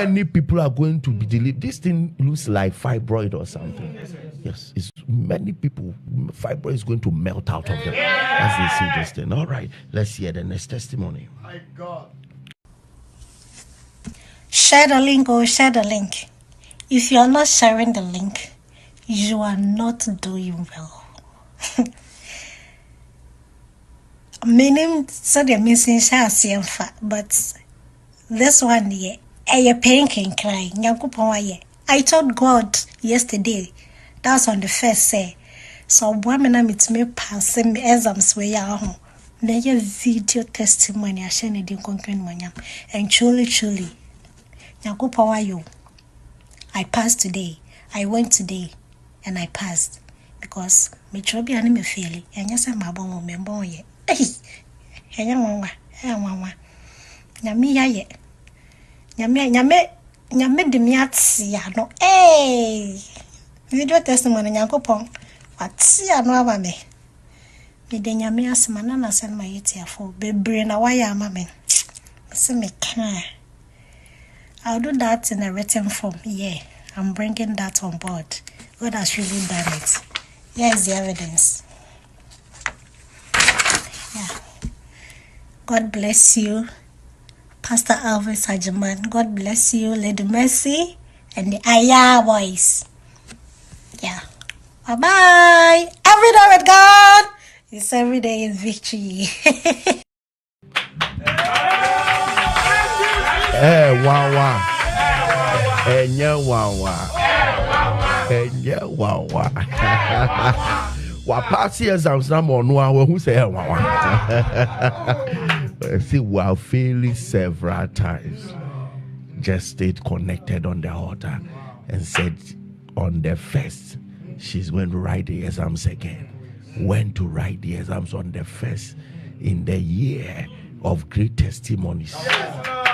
Many people are going to be delivered. This thing looks like fibroid or something. Yes, it's many people. Fibroid is going to melt out of them as they see this thing. All right, let's hear the next testimony. My God. Share the link or share the link. If you are not sharing the link, you are not doing well. Meaning, so they're missing share, but this one, yeah, a pain can cry. I told God yesterday, that's on the first say. So, woman, I'm it's me passing exams where you are. May video testimony, I share it in concrete money. And truly, I passed today. I went today and I passed because me trouble and me feel and yes, I'm a bon me bon ye. Hey, Nyame ya Nyame de me atsia no. Hey, video testimony Nyankopon. Atsia no aba me. Me de Nyame asema na send my yetiafo. Bebre na why ama me. Se me kan. I'll do that in a written form. Yeah, I'm bringing that on board. God has really done it. Here is the evidence. Yeah. God bless you, Pastor Elvis Agyemang. God bless you, Lady Mercy, and the Aya boys. Yeah. Bye-bye. Every day with God is every day in victory. Wawa. Pass exams now more no who say wawa. See, while failing several times, just stayed connected on the altar and said on the first she's going to write the exams again. Went to write the exams on the first in the year of great testimonies.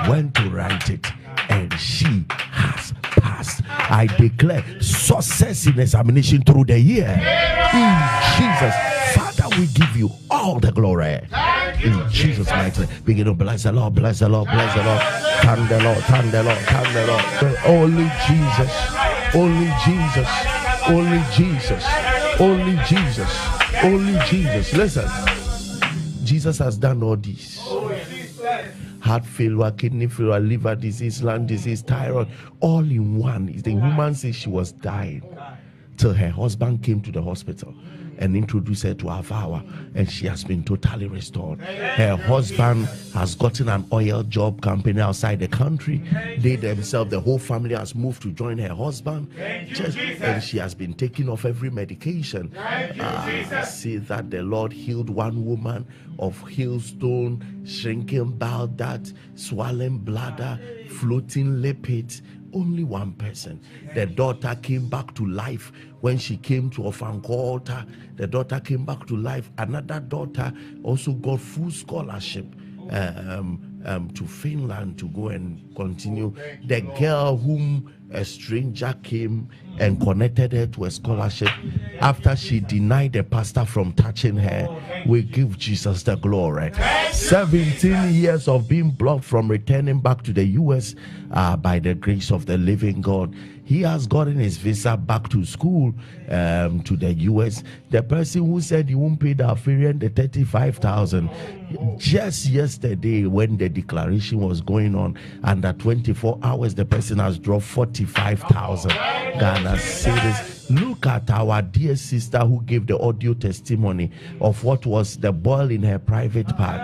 Went to write it and she has passed. I declare success in examination through the year. In Jesus, Father, we give you all the glory. In Jesus' mighty name, begin to bless the Lord, bless the Lord, bless the Lord. Thank the Lord, thank the Lord, thank the Lord. Only Jesus, only Jesus, only Jesus, only Jesus, only Jesus. Listen, Jesus has done all this. Heart failure, kidney failure, liver disease, lung disease, thyroid, all in one. The woman said she was dying till her husband came to the hospital and introduced her to our vow, and she has been totally restored. Her husband has gotten an oil job company outside the country. They themselves, the whole family has moved to join her husband, and she has been taking off every medication. See that the Lord healed one woman of hailstone, shrinking bowel duct, swollen bladder, floating lipids. Only one person. The daughter came back to life when she came to Ofanko altar. The daughter came back to life. Another daughter also got full scholarship to Finland to go and continue. The girl whom a stranger came and connected her to a scholarship after she denied the pastor from touching her. We give Jesus the glory. 17 years of being blocked from returning back to the US by the grace of the living God. He has gotten his visa back to school to the US. The person who said he won't pay the Afarian the $35,000 just yesterday when the declaration was going on, under 24 hours the person has dropped 45,000 Ghana cedis. Look at our dear sister who gave the audio testimony of what was the boil in her private part.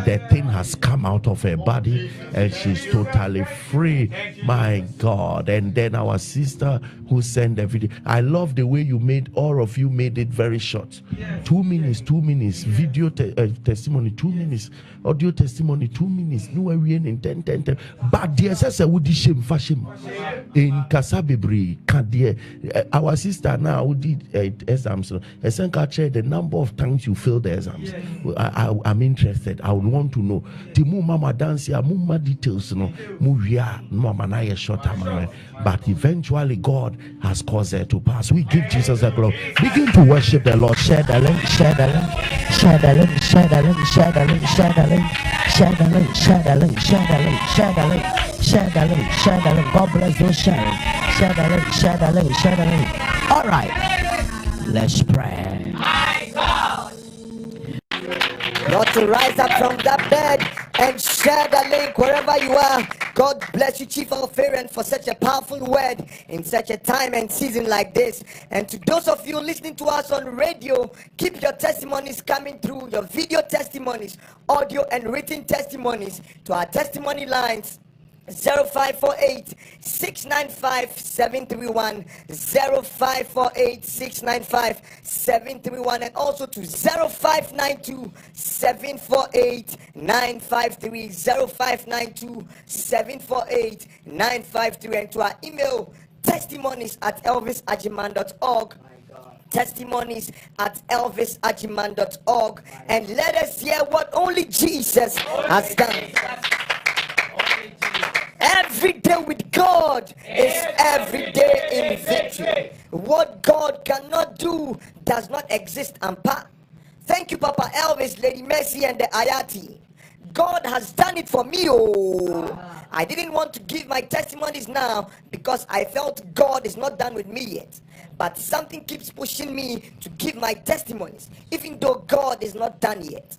The thing has come out of her body and she's totally free. My God. And then our sister who sent the video. I love the way you made, all of you made it very short. 2 minutes, 2 minutes. Video testimony, 2 minutes. Audio testimony, 2 minutes. No way in 10. But the SS would shame fashion in Kasabibri. Our sister now who did exams. The number of times you failed the exams. I'm interested. I would want to know. Timu mama dance ya mama details no. Muvia mama na ye short time. But eventually God has caused her to pass. We give Jesus the glory. Begin to worship the Lord. Share the link. Share the link. Share the link. Share the link. Share the link. Share the link. Share the link. Share the link. Share the link. Share the link. Share the link. Share the link. God bless those sharing. Share the link. Share the link. Share the link. All right. Let's pray. Lord, to rise up from that bed and share the link wherever you are. God bless you, Chief Alpharian, for such a powerful word in such a time and season like this. And to those of you listening to us on radio, keep your testimonies coming through, your video testimonies, audio and written testimonies to our testimony lines. 0548 695 731 0548 695 731 and also to 0592 748 953 0592 748 953 and to our email testimonies@elvisagyemang.org testimonies@elvisagyemang.org and let us hear what only Jesus has done. Every day with God is every day in victory. What God cannot do does not exist. Thank you, Papa Elvis, Lady Mercy, and the Ayati. God has done it for me. Oh, I didn't want to give my testimonies now because I felt God is not done with me yet. But something keeps pushing me to give my testimonies, even though God is not done yet.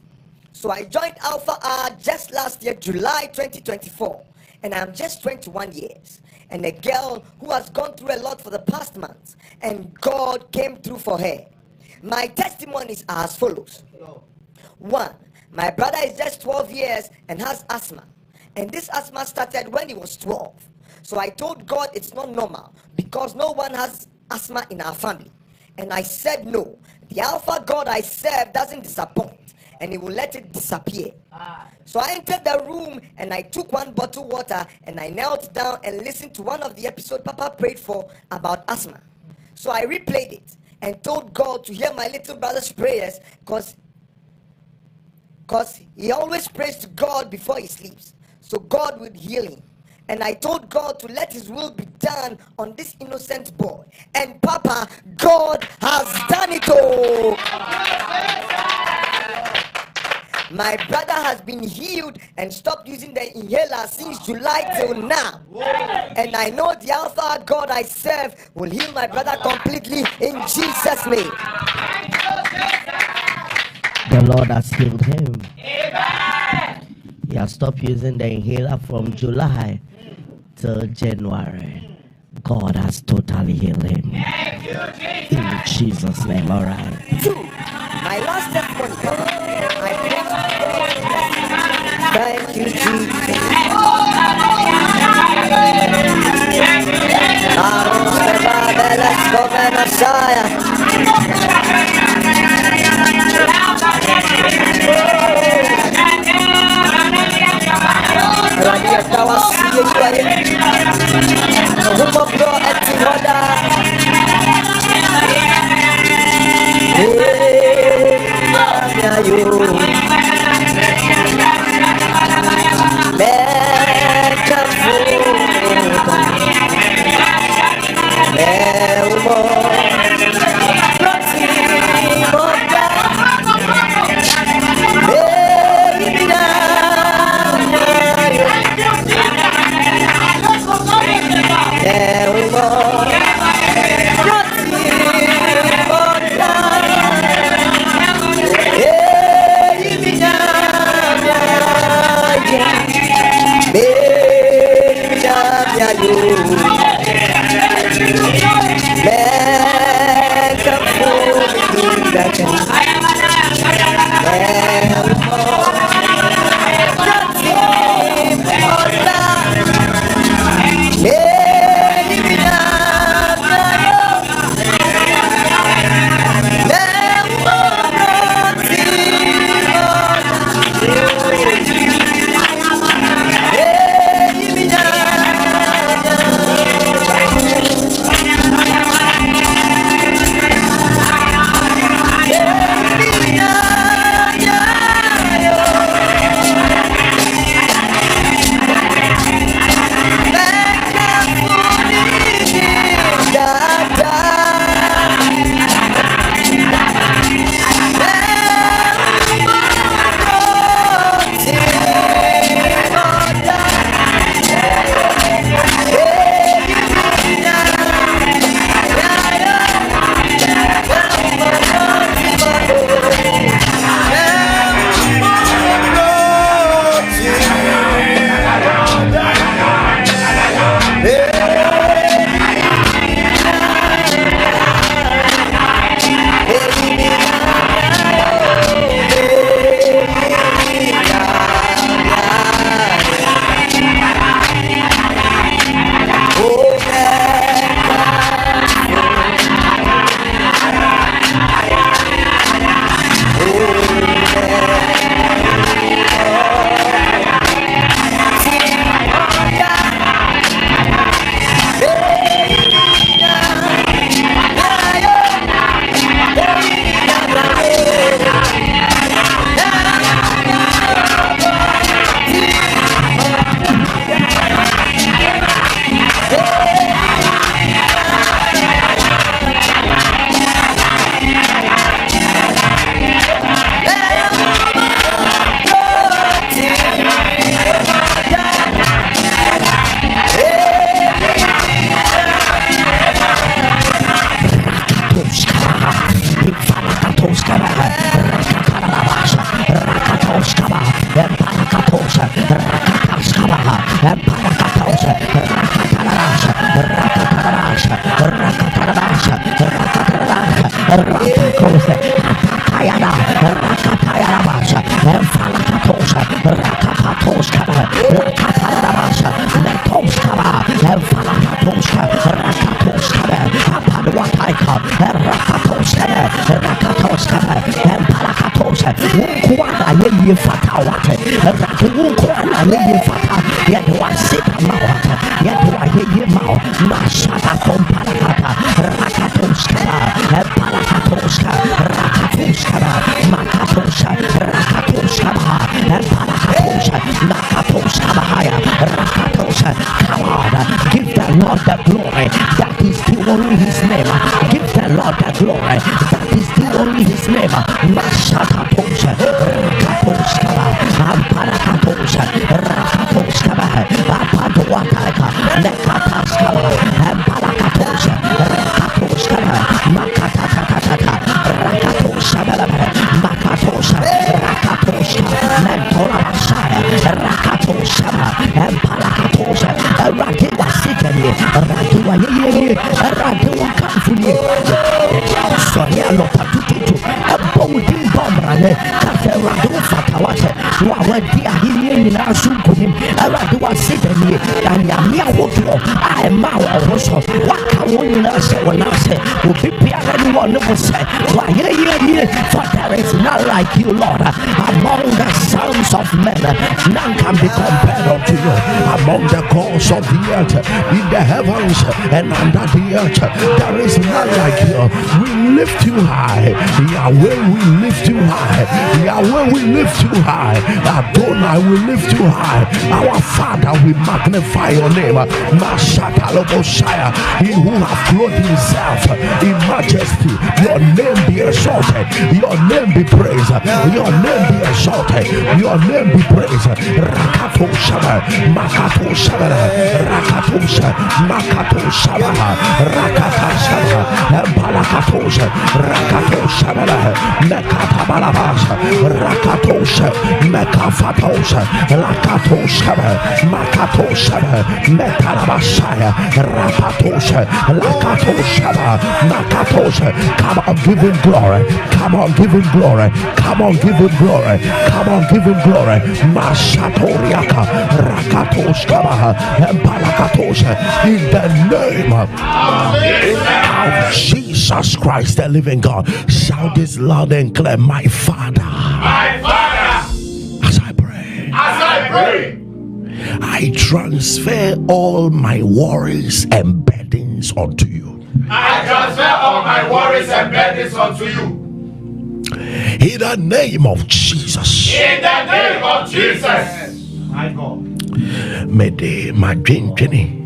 So I joined Alpha R just last year, July 2024. And I'm just 21 years. And a girl who has gone through a lot for the past months. And God came through for her. My testimonies are as follows. 1. My brother is just 12 years and has asthma. And this asthma started when he was 12. So I told God it's not normal because no one has asthma in our family. And I said no. The Alpha God I serve doesn't disappoint. And he will let it disappear. So I entered the room and I took one bottle of water and I knelt down and listened to one of the episodes Papa prayed for about asthma. So I replayed it and told God to hear my little brother's prayers because he always prays to God before he sleeps. So God would heal him. And I told God to let his will be done on this innocent boy. And Papa, God has done it all. My brother has been healed and stopped using the inhaler since July till now. And I know the Alpha God I serve will heal my brother completely in Jesus' name. The Lord has healed him. He has stopped using the inhaler from July till January. God has totally healed him. In Jesus' name, all right. 2. My last testimony. Thank you, Jesus. Rakakose, Rakatayana, Rakatayarabasha, Falakatosha, Rakapatoska, Rakatayarabasha, Letoskaba, Falakatosha, Rakatoska, Apaduataika, Rakatoska, Rakatoska, Palakatosha, Ukwana Lily Fatawate, Ukwana Lily Fata, yet was sick mouth, yet I hear you mouth, Mashata from Palakata, Rakatoska, Palakatoska, Rakatoska, Makatosha, Rakatoska, Palakatosha, Nakatoska, Rakatoska. Come on, give the Lord the glory that is due only his name. Give the Lord the glory that is due only his name. Mashata Posha, Rakatoska, Ampalakatosha, Rakatoska, Apaduataka, Nekataska, Ampalakatosha, Rakatoska, Makatakataka, Rakatosha, Makatosha, Rakatosha, Mentora Messiah, Rakatosha, Ampalakatosha, Rakiwa Sikani, Rakiwa Yeye, Rakiwa Kamfuni, Soyalo Patutu, Abodi Bombrane, Katerado Fatawate, Wawadia Hina Sukunim, Aradua Sikani, and Yamia Woto, I am our Rosso, Wakawina Sewanase, who prepare anyone who say, why, for there is none like you, Lord, among the sons of men, none can be compared unto you, among the gods of the earth, in the heavens and under the earth, there is none like you. We lift you high, Yahweh, we lift you high, Yahweh, we lift you high, Adonai, we lift you high, our Father, we magnify your name, Mashataloboshaya, he who hath clothed himself in majesty, your name be exalted, your name be praised, your name be exalted, your name be praised. Rakato Shaba, Makato Shaba, Rakato Shaba, Makato Shaba, Rakata Shaba, Balakato Shaba, Rakato Shaba, Mekata Balabasha, Rakato Shaba, Mekafato Shaba, Rakato Shaba, Makato Shaba, Mekarabashaya, Rapato Shaba, Lakato Shaba, Makato Shaba. Come on, give him glory. Come on, give him glory. Come on, give him glory. Come on, give him glory. Mashatoriaka, Rakatoshkaba, and Palakatosha, in the name of Jesus Christ, the living God. Shout this loud and clear, my Father. My Father. As I pray, I transfer all my worries and burdens unto you. I transfer all my worries and burdens unto you. In the name of Jesus. In the name of Jesus. My God. Mede madwendwene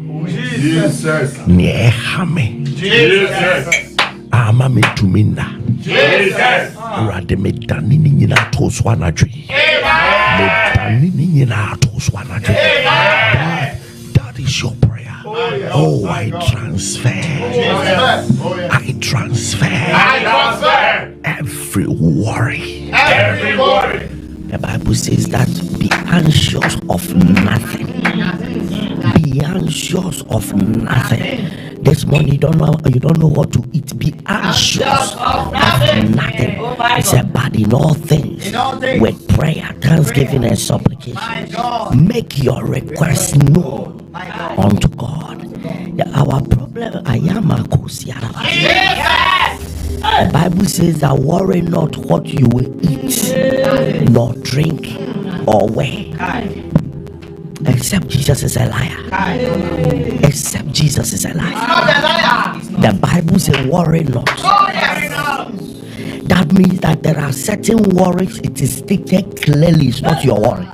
Jesus. Niehame Jesus. ama metumina Jesus. Rade medani ni nyina toso anadwe. Medani ni nyina toso anadwe. That is your prayer. Oh, I transfer every worry. The Bible says that be anxious of nothing. Be anxious of nothing. This morning you don't know what to eat. Be anxious of nothing. He said, but in all things, with prayer, thanksgiving, and supplication, make your requests known unto God. Our problem, Agyemang. The Bible says that worry not what you will eat, nor drink, or wear. Except Jesus is a liar. Except Jesus is a liar. The Bible says worry not. That means that there are certain worries, it is stated clearly, it's not your worry.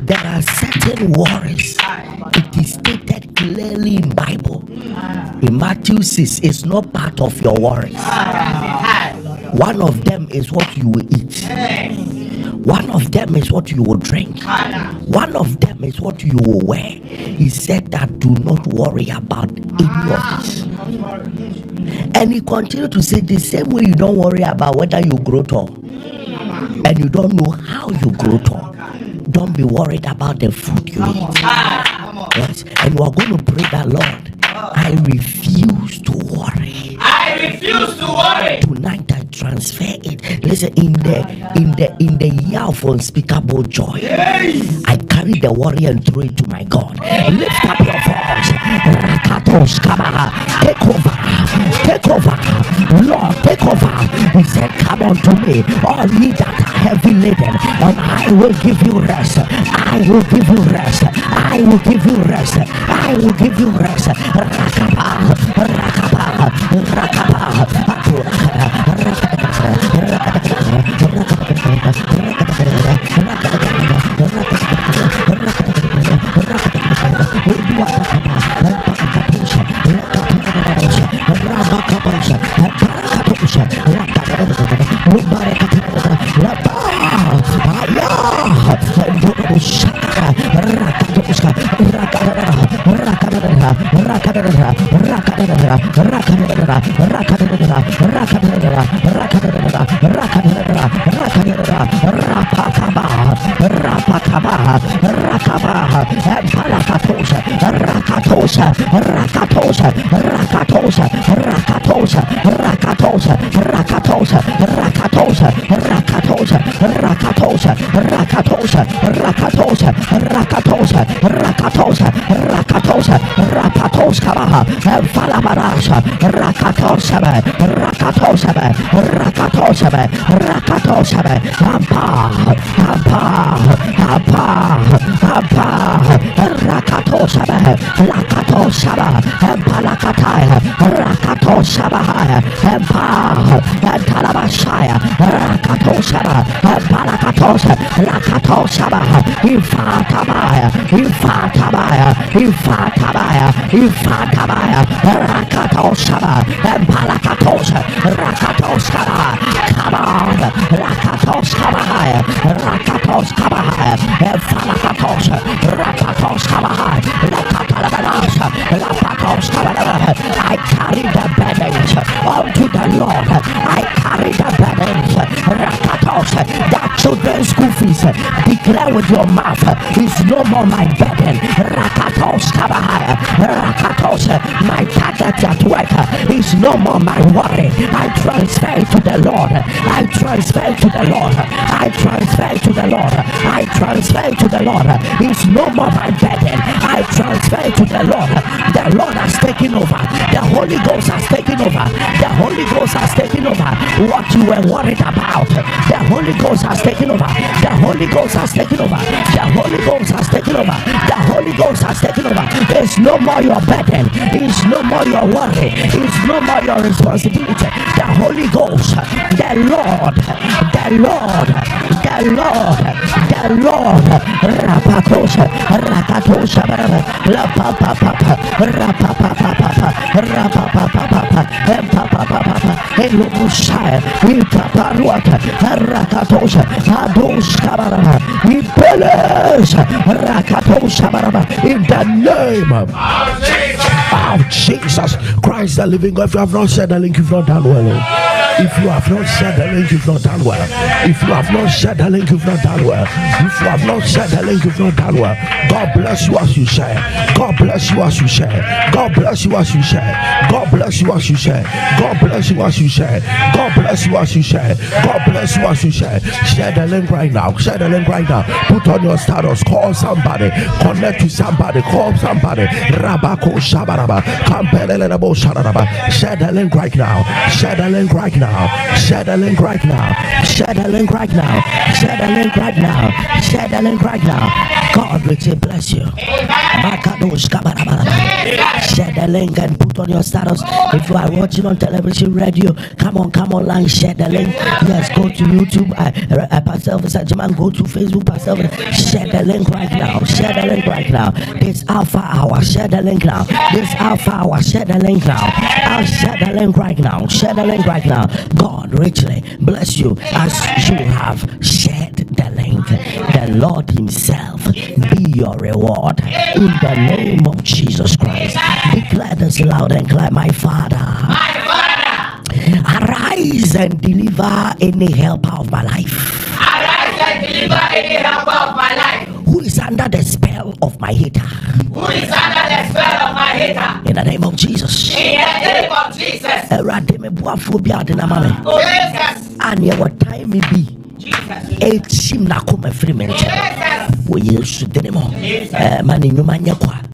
There are certain worries, it is stated clearly in Bible. In Matthew 6, it's not part of your worries. One of them is what you will eat. One of them is what you will drink. One of them is what you will wear. He said that do not worry about any of this. And he continued to say the same way you don't worry about whether you grow tall. And you don't know how you grow tall. Don't be worried about the food you eat. Yes. And we're going to pray that, Lord, I refuse to worry. I refuse to worry. Tonight I transfer it. Listen, in the year of unspeakable joy, I carry the worry and throw it to my God. Lift up your voice. Rakatos Kabaha. Take over. Take over. Lord, take over. He said, come unto me, all ye that are heavy laden, and I will give you rest. I will give you rest. I will give you rest. I will give you rest. Rakaba. Rakaba. Rakaba. I carry the burdens unto the Lord. I carry the burdens. That children's school fees, declare with your mouth, is no more my burden. My target at work is no more my worry. I transfer to the Lord. I transfer to the Lord. I transfer to the Lord. I transfer to the Lord. It's no more my burden. I transfer to the Lord. The Lord has taken over. The Holy Ghost has taken over. The Holy Ghost has taken over what you were worried about. The Holy Ghost has taken over. The Holy Ghost has taken over. The Holy Ghost has taken over. The Holy Ghost has taken over. It's no more your burden. It's no more your worry. It's no more your responsibility. The Holy Ghost, the Lord, the Lord, the Lord, the Lord. Rapakosha, Rakatosha, Rapapapa, Rapapapa, Rapapapa, Rapapapa, Elokushaya, Itaparuata, Rakatosha, Adoshkabara, Ipeles, Rakatosha, in the name of Jesus Christ, the living God. If you have not said the link, you've not done well. If you have not said the link, you've not done well. If you have not said the link, you've not done well. If you have not said the link, you've not done well. God bless you as you share. God bless you as you share. God bless you as you share. God bless you as you share. God bless you as you share. God bless you as you share. God bless you as you share. Share the link right now. Share the link right now. Put on your status. Call somebody. Connect to somebody. Call somebody. Rabako Shabaraba. Kampelelebo Sharaba. Share the link right now. Share the link right now. Share the link right now. Share the link right now. Share the link right now. Share the link right now. God will say bless you. Share the link and put on your status. If you are watching on television, radio, come online, share the link. Yes, go to YouTube. Pastor Elvis Agyemang, go to Facebook. Pastor Elvis. Share the link right now. Share the link right now. This Alpha Hour. Share the link now. This Alpha Hour. Share the link now. I'll share the link right now. Share the link right now. God richly bless you as you have shared the link. The Lord Himself be your reward in the name of Jesus Christ. Declare this loud and cry, my Father, arise and deliver any helper of my life. Arise and deliver any helper of my life. Who is under the spell of my hater? Who is under the spell of my hater? In the name of Jesus. In the name of Jesus. Oh, Jesus. And your time may be. Jesus. Seem na come free men. We use the name of man in human yakwa.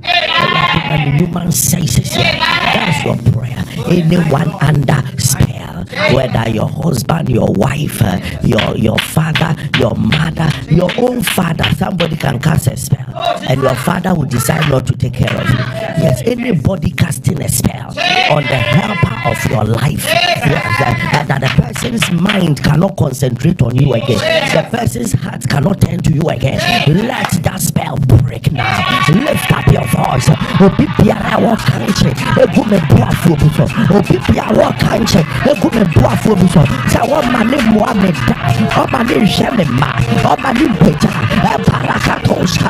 Human says, that's your prayer. Anyone under spell, whether your husband, your wife, your father, your mother, your own father, somebody can cast a spell, and your father will decide not to take care of you. Yes, anybody casting a spell on the helper of your life, yes, that the person's mind cannot concentrate on you again, the person's heart cannot turn to you again. Let that spell break now. Lift up your voice. Obibiara wa kanche egume boafo biso. Obibiara kanche egume boafo biso. Sa wa mane Muhammad, o mane sheme ma, o mane peja. Parakatosha.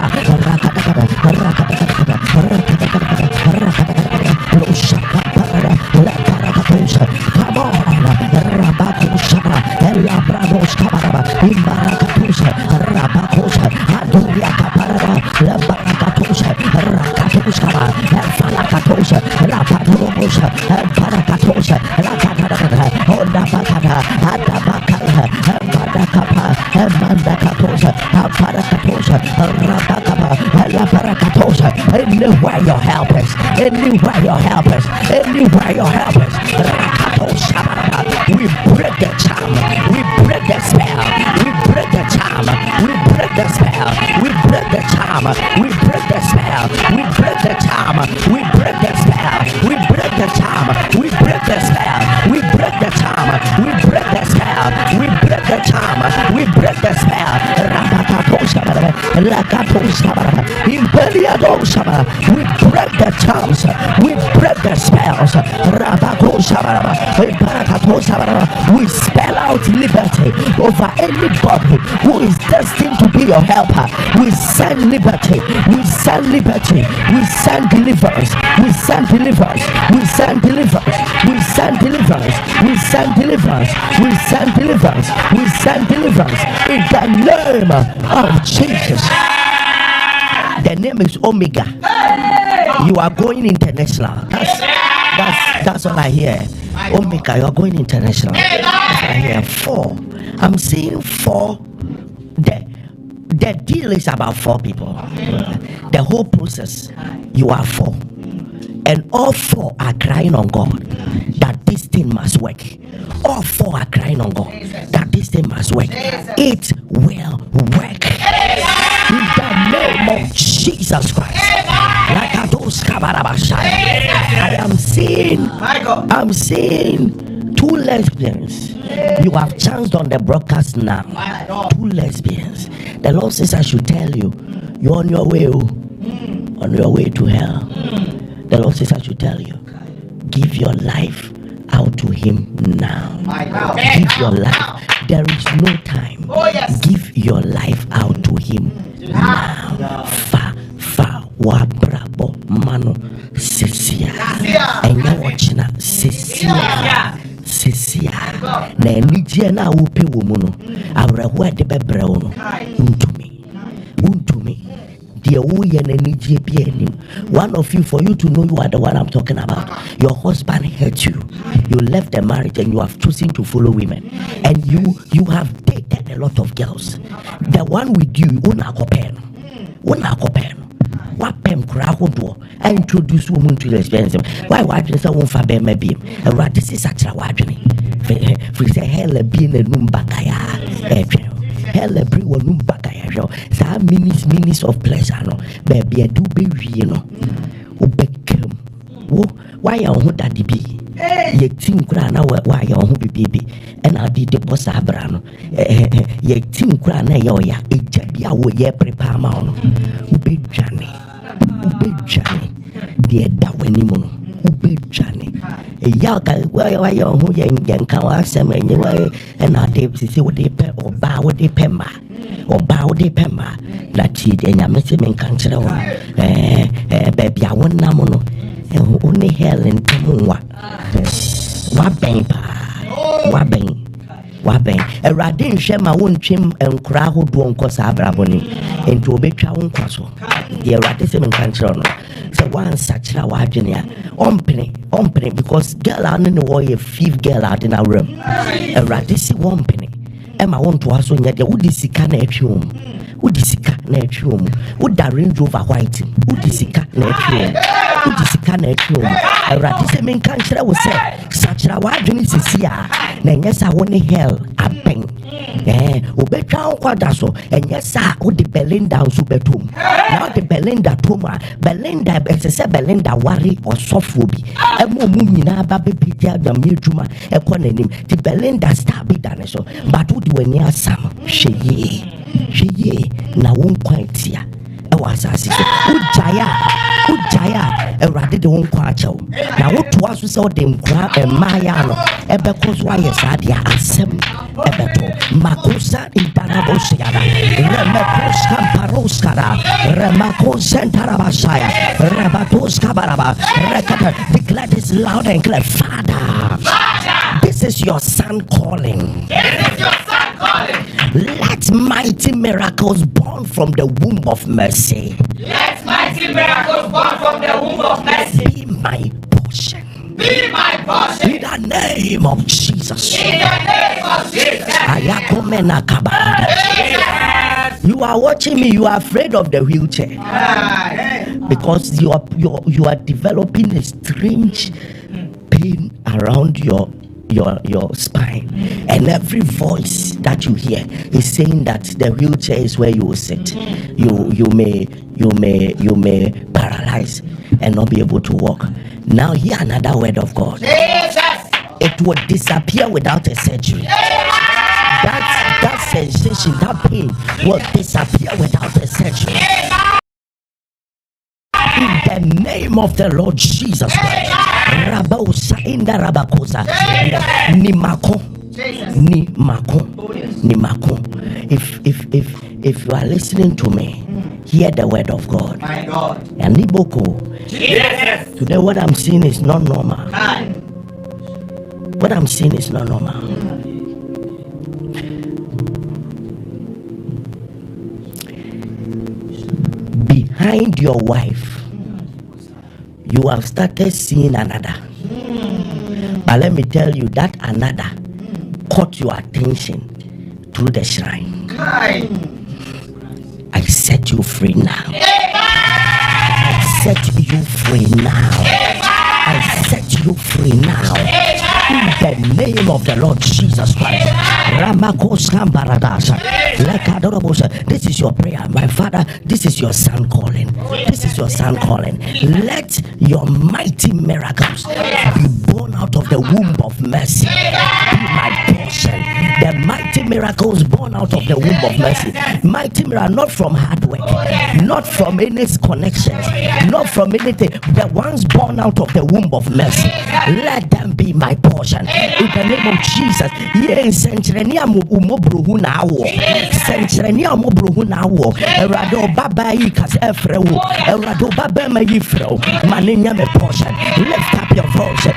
Come on, Rabakusha, Ella Bradoska, Imbarakatosha, Rabakosha, Adoria Caparada, La Barakatosha, Rakatosha, Falakatosha, La Patrosha, Parakatosha, La Patada, Honda Bakata, Adabakala, Badakapa, Mandakatosha, Parakatosha, Rabakapa, La Parakatosha, anywhere your helpers, anywhere your helpers, anywhere your helpers, Rakatosha, we break the charm, we break the spell, we break the charm, we break the spell, we break the charm, we break the spell, we break the charm, we break the spell, we break the charm, we break the spell, we break the charm, we break the spell, we break the charm, we break the spell. Rakatosha, Lakatosha, Imperiadosha, we break the charms, we break the spells. Rabakosha, we spell out liberty over anybody who is destined to be your helper. We send liberty, we send liberty, we send deliverance, we send deliverance, we send deliverance, we send deliverance, we send deliverance, we send deliverance, we send deliverance in the name of Jesus. The name is Omega. You are going international. That's all I hear. Omega, you are going international. That's all I hear. 4. I'm seeing 4. The deal is about 4 people. The whole process, you are 4. And all 4 are crying on God that this thing must work. All 4 are crying on God that this thing must work. It will work. In the name of Jesus Christ. I'm seeing 2 lesbians. You have chanced on the broadcast now. 2 lesbians. The Lord says I should tell you, you're on your way, on your way to hell. The Lord says I should tell you, give your life out to Him now. Give your life. There is no time. Give your life out to Him now. Fa wabrabo mano sisia. And you're watching sisia. Na enije na upe womuno. Awrewa de bebrewono. Unto me. One of you, for you to know you are the one I'm talking about. Your husband hurt you. You left the marriage and you have chosen to follow women. And you have dated a lot of girls. The one with you, unakopen. Wapem krahodo. I introduce women to the experience. Why watching someone for them maybe? And this is such a watching. For say hell being a numbakaya. Hell everyone numbakaya. Some minutes of pleasure, no. Baby, I do be, you know. Why are you that be? Ye think crana why you baby, and I did the boss abrano. Ye think crana yoya, a jabia wo ye prepare man. Ube Johnny, dear Dawenimono, Ube Johnny. A yaga, why you who yan can some anyway, and I did see what they pay or bow de pemba. Or bow de pemba, that she and your missing country. Baby, I want namono. Only hell and Tamua. Wabeng. A radin shema won't chim and cry who don't cause Abraboni and to obey Chown Castle. The radism and country. So one such a wajenia on penny because girl I don't know a fifth girl out in our room. A radisi 1 penny. Emma want to ask when you would na home. Udisika na home. Would the Range Rover white? Udisika na home. Udisika na home. A radisi men can't was say such a wajeni sisia. Yes, I want hell a bang. Ubeka kwadaso and yes sir the Belinda supertum. Now the Belinda toma Belinda say Belinda worry or softwobi. A mumina baby pita the mujuma a conanim the Belinda star be done so but would when near some she ye na won't quite here. I was asking Ujaya a radid won't quite show. Now what was we saw them grab a Mayano a because why is Adia Assem Ebeto Makosa in Panabosiana Remakos Camparoskara Remakos Santarabashaya Rabatos Kabaraba Rekata declare this loud and clear Father, this is your son calling. Let mighty miracles born from the womb of mercy. Let mighty miracles born from the womb of mercy Be my portion. be my portion. In the name of Jesus. In the name of Jesus. Ayakomena kabada. You are watching me, you are afraid of the wheelchair because you are developing a strange pain around your spine, and every voice that you hear is saying that the wheelchair is where you will sit. You may paralyze and not be able to walk. Now hear another word of God. Jesus. It will disappear without a surgery. That sensation, that pain will disappear without a surgery. In the name of the Lord Jesus Christ. Rabosa in the Rabakosa. Nimako. If you are listening to me, hear the word of God. My God. And Niboko. Jesus. Today what I'm seeing is not normal. What I'm seeing is not normal. Behind your wife, you have started seeing another. But let me tell you that another caught your attention through the shrine. I set you free now. I set you free now. I set you free now. In the name of the Lord Jesus Christ. This is your prayer, my Father. This is your son calling. This is your son calling. Let your mighty miracles be born out of the womb of mercy. Be my portion. The mighty miracles born out of the womb of mercy. Mighty miracle, not from hard work, not from any connections, not from anything. The ones born out of the womb of mercy. Let them be my portion. In the name of Jesus. Yes, Sentrenia Mubruhu now. Sentrenia Mubruhu now. Erado Baba Ikas Efreo. Erado Baba Mayifro. Maninya me portion. Lift up your voice.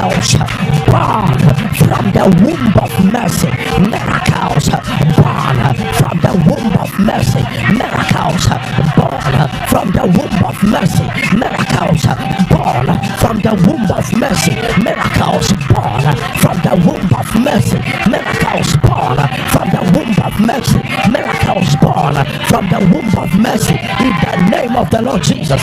Miracles born from the womb of mercy. Miracles born from the womb of mercy. Miracles born from the womb of mercy. Miracles born from the womb of mercy. Miracles born from the womb of mercy. Miracles born from the womb of mercy. Miracles born from the womb of mercy. In the name of the Lord Jesus.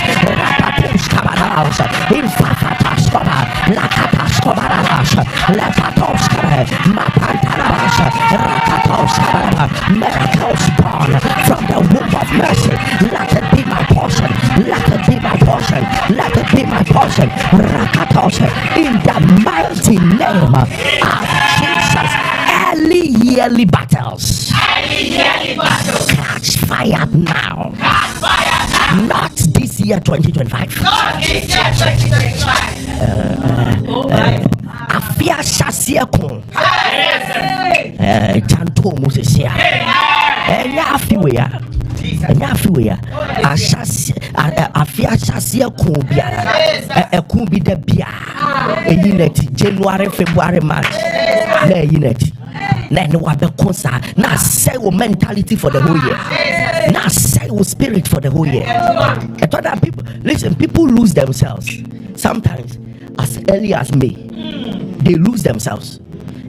miracles born from the womb of mercy. Let it be my portion. Let it be my portion. Let it be my portion. In the mighty name of Jesus. Early yearly battles. Catch fire now. Not this year 2025. Afia shasia kon. Tanto Moses. Afia shasia kon bia. Kun bi da bia. Eyinati January, February, March. Na eyinati. Now say mentality for the whole year. Now say spirit for the whole year. I thought that people lose themselves sometimes as early as May. They lose themselves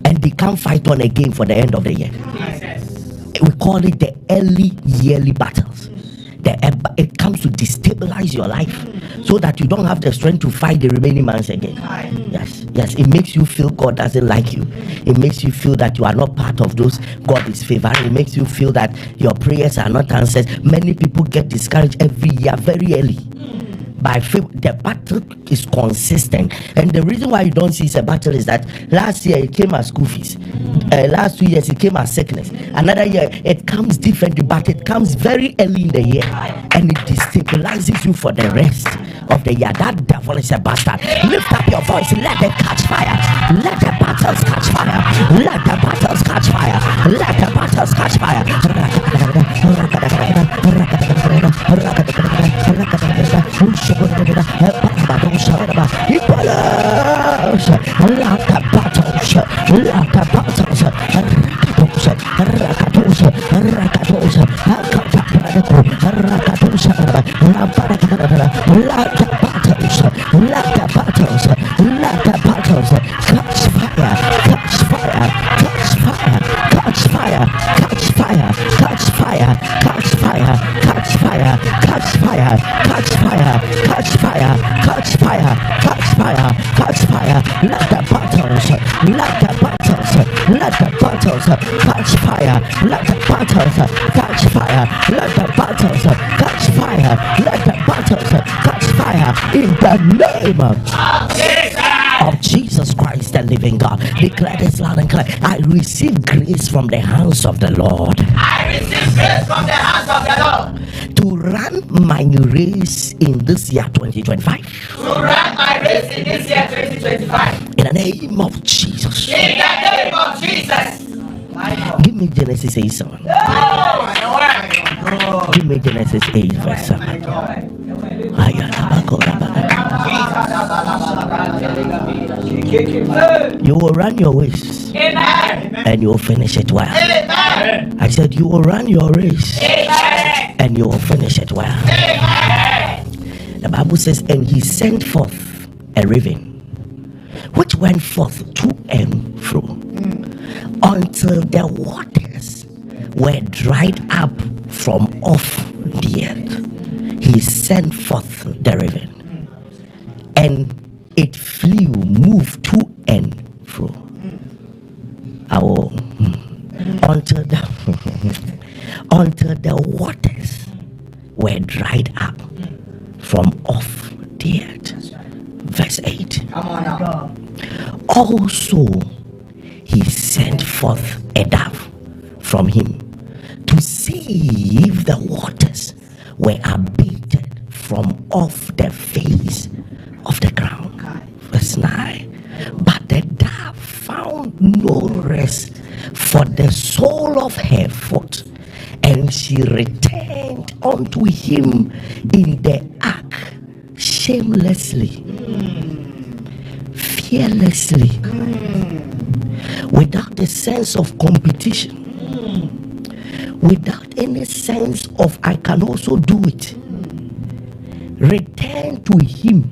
and they can't fight on again for the end of the year. We call it the early yearly battles. It comes to destabilize your life so that you don't have the strength to fight the remaining months again. Yes, it makes you feel God doesn't like you. It makes you feel that you are not part of those God is favoring. It makes you feel that your prayers are not answered. Many people get discouraged every year very early. By the battle is consistent, and the reason why you don't see it's a battle is that last year it came as school fees, last 2 years it came as sickness, another year it comes differently, but it comes very early in the year and it destabilizes you for the rest of the year. That devil is a bastard. Lift up your voice, let it catch fire, let the battles catch fire, let the battles catch fire, let the battles catch fire. In the name of Jesus Christ, the living God. Declare this loud and clear. I receive grace from the hands of the Lord. I receive grace from the hands of the Lord. To run my race in this year 2025. To run my race in this year 2025. In the name of Jesus. In the name of Jesus. Give me Genesis 8:7. Give me Genesis 8 verse 7. You will run your race. Amen. And you will finish it well. Amen. I said you will run your race. Amen. And you will finish it well. Amen. The Bible says, and he sent forth a raven, which went forth to and fro, until the waters were dried up from off the earth. He sent forth the raven, and it flew, moved to and fro. Until the waters were dried up from off the earth. Verse 8. Come on now. Also, he sent forth a dove from him to see if the waters were abated from off the face of the ground. Verse 9. But the dove found no rest for the sole of her foot, and she returned unto him in the ark shamelessly, fearlessly, without a sense of competition, without any sense of I can also do it. Return to him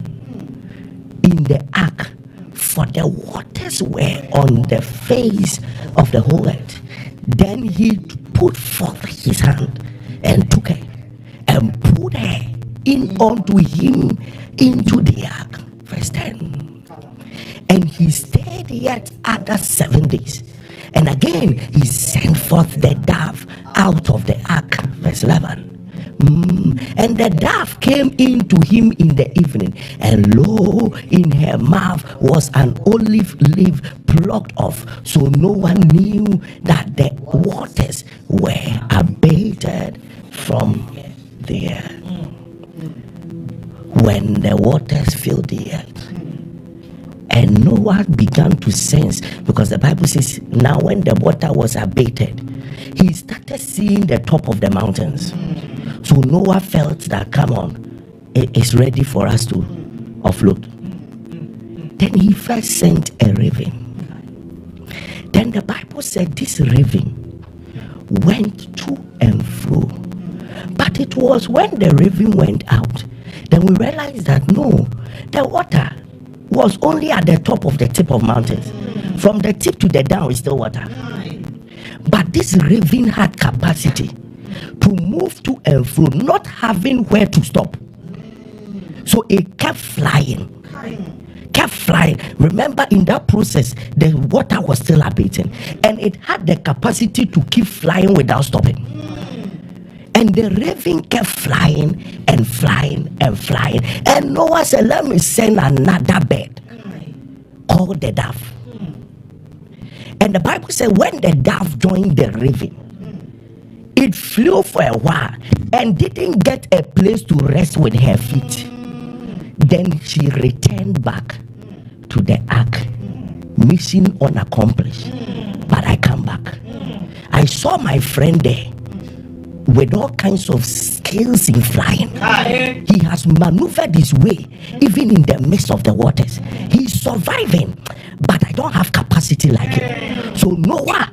in the ark, for the waters were on the face of the whole earth. Then he put forth his hand and took her and put her in unto him into the ark. Verse 10. And he stayed stayed yet other 7 days. And again, he sent forth the dove out of the ark. Verse 11. And the dove came into him in the evening, and lo, in her mouth was an olive leaf plucked off, so no one knew that the waters were abated from the earth. When the waters filled the earth, and Noah began to sense, because the Bible says, now when the water was abated, he started seeing the top of the mountains. So Noah felt that, come on, it's ready for us to offload. Then he first sent a raven. Then the Bible said this raven went to and fro. But it was when the raven went out, then we realized that no, the water was only at the top of the tip of mountains. From the tip to the down is still water. But this raven had capacity to move to and fro, not having where to stop. So it kept flying. Remember, in that process, the water was still abating, and it had the capacity to keep flying without stopping. And the raven kept flying and flying and flying. And Noah said, let me send another bird called the dove. And the Bible said, when the dove joined the raven, it flew for a while and didn't get a place to rest with her feet. Then she returned back to the ark, mission unaccomplished. But I come back. I saw my friend there with all kinds of skills in flying. He has maneuvered his way even in the midst of the waters. He's surviving, but I don't have capacity like him. So Noah,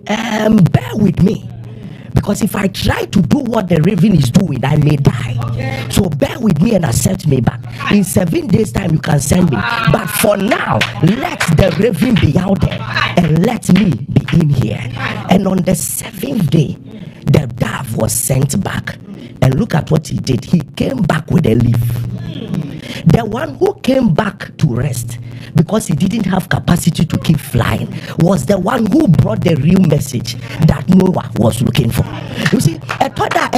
bear with me, because if I try to do what the raven is doing, I may die. So bear with me and accept me back. In 7 days time you can send me, but for now let the raven be out there and let me be in here. And on the 7th day the dove was sent back, and look at what he did. He came back with a leaf. The one who came back to rest, because he didn't have capacity to keep flying, was the one who brought the real message that Noah was looking for. You see, I thought that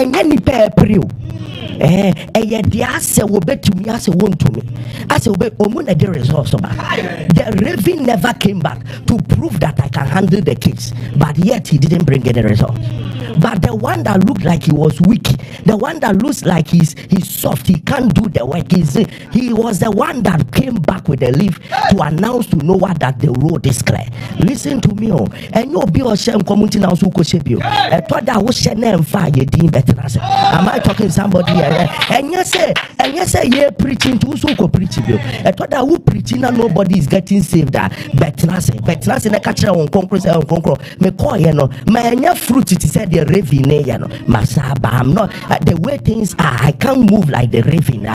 the raven never came back to prove that I can handle the case, but yet he didn't bring any results. But the one that looked like he was weak, the one that looks like he's soft, he can't do the work, he was the one that came back with a leaf to announce to Noah that the road is clear. Listen to me, and you'll be a shame community now who could shape you. I thought that was name fire better. Am I talking to somebody here? And you say, yeah, preaching to who preaching you. I thought that who preaching and nobody is getting saved. Better in a catcher on conquerors and conqueror. Me call you know, my fruit it said the raven, Masaba. I'm not the way things are. I can't move like the raven.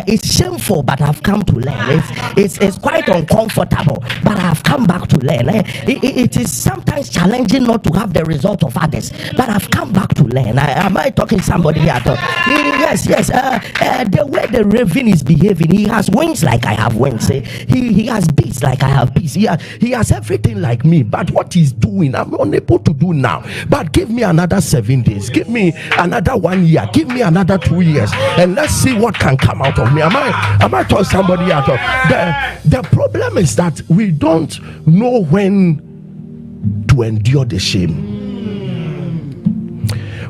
It's shameful, but I've come to learn. It's quite uncomfortable, but I've come back to learn. It is sometimes challenging not to have the result of others, but I've come back to learn. Am I talking to somebody here? Yes. The way the raven is behaving, he has wings like I have wings. He has beaks like I have beaks. He has everything like me, but what he's doing, I'm unable to do now. But give me another 7 days, give me another 1 year, give me another 2 years, and let's see what can come out of me. Am I talking somebody out of the problem is that we don't know when to endure the shame.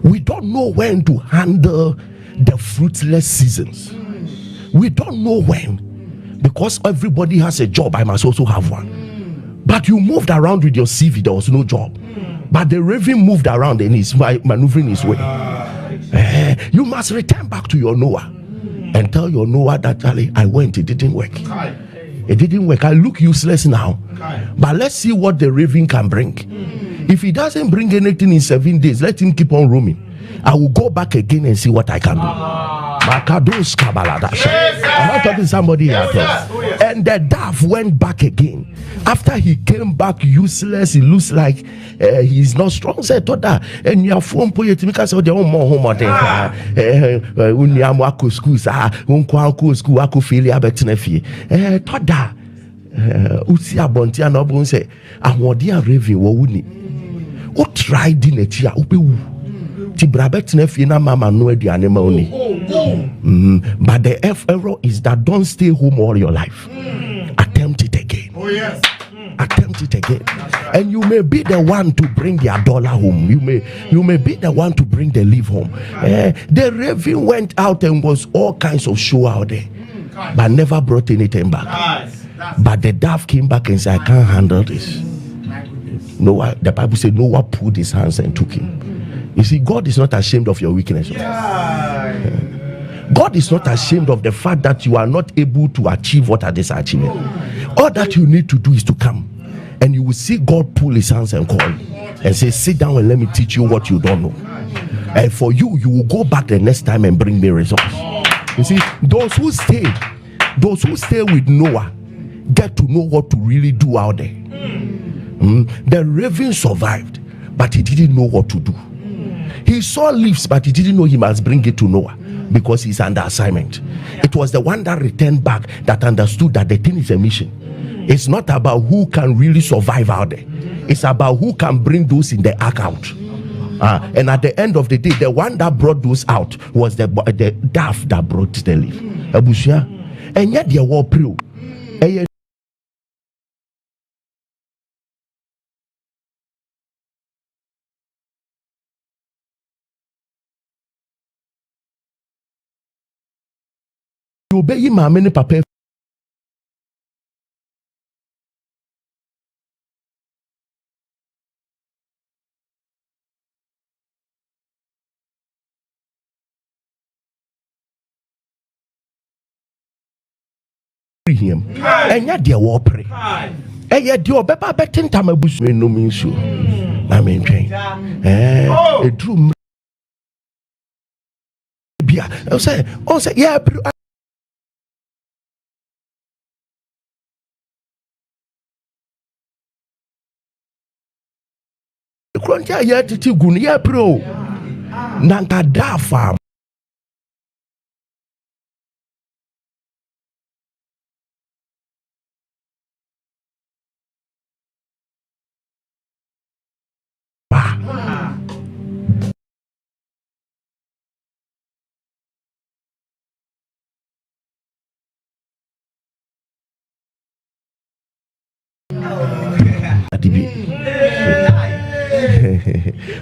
We don't know when to handle the fruitless seasons. We don't know when, because everybody has a job. I must also have one. But you moved around with your CV, there was no job. But the raven moved around and he's maneuvering his way. You must return back to your Noah and tell your Noah that I went, it didn't work. It didn't work. I look useless now. But let's see what the raven can bring. If he doesn't bring anything in 7 days, let him keep on roaming. I will go back again and see what I can do. Am I talking to somebody here? And the dove went back again. After he came back useless, he looks like he's not strong. So I thought that, and your phone poet because of the own more home or thought that Usi abonti and obun say, I want dear raving what wouldn't it? What tried in a chia upe Tibrabet nefina mama no the animal ni. But the error is that don't stay home all your life. Attempt it again. Oh yes. Attempt it again. And you may be the one to bring their dollar home. You may be the one to bring the leaf home. The raven went out and was all kinds of show out there, but never brought anything back. But the dove came back and said, I can't handle this. Noah, the Bible said Noah put his hands and took him. You see, God is not ashamed of your weakness. God is not ashamed of the fact that you are not able to achieve what others are achieving. All that you need to do is to come, and you will see God pull his hands and call you and say, sit down and let me teach you what you don't know. And for you, you will go back the next time and bring me results. You see, those who stay with Noah get to know what to really do out there. The raven survived, but he didn't know what to do. He saw leaves, but he didn't know he must bring it to Noah because he's under assignment. It was the one that returned back that understood that the thing is a mission. It's not about who can really survive out there. It's about who can bring those in the ark out. And at the end of the day, the one that brought those out was the dove that brought the leaf. Abushia, and yet they were pro. You obey my many papa. Him and yet they were pray. And yet your papa betting time a bush no means you. I mean, a true. I'll say, yeah. Kronja yet to Gunia Pro Nanka Dafa.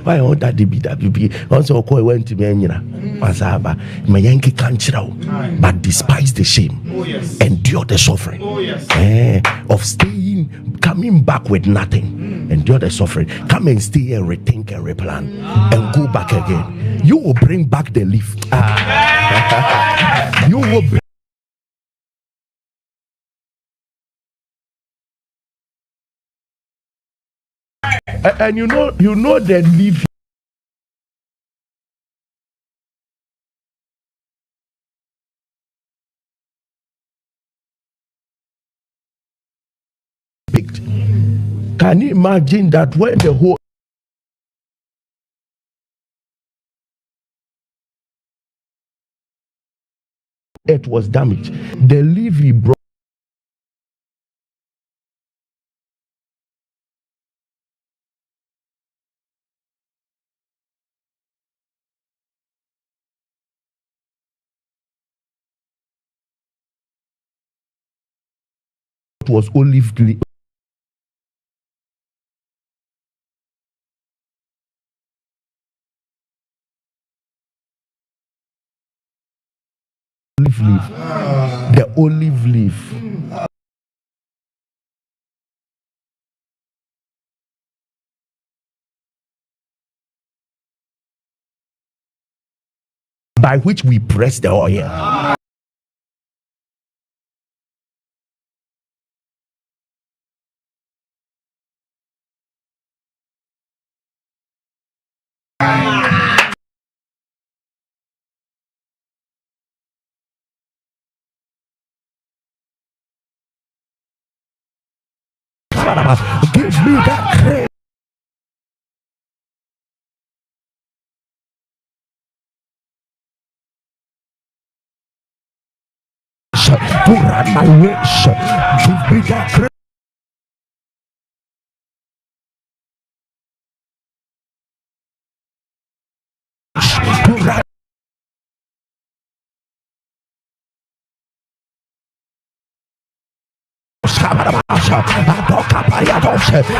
Why all that DBWB also went to me Masaba my Yankee can't, but despise the shame, endure the suffering of staying, coming back with nothing. Endure the suffering, come and stay and rethink and replan and go back again. You will bring back the leaf. You will bring. And you know the leaf. Can you imagine that when the whole earth was damaged, the leaf he brought was olive leaf. The olive leaf. By which we press the oil. Give me that grace. to run my race. Give me that grace to run.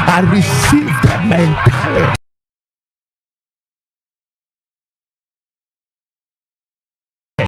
I receive the mentality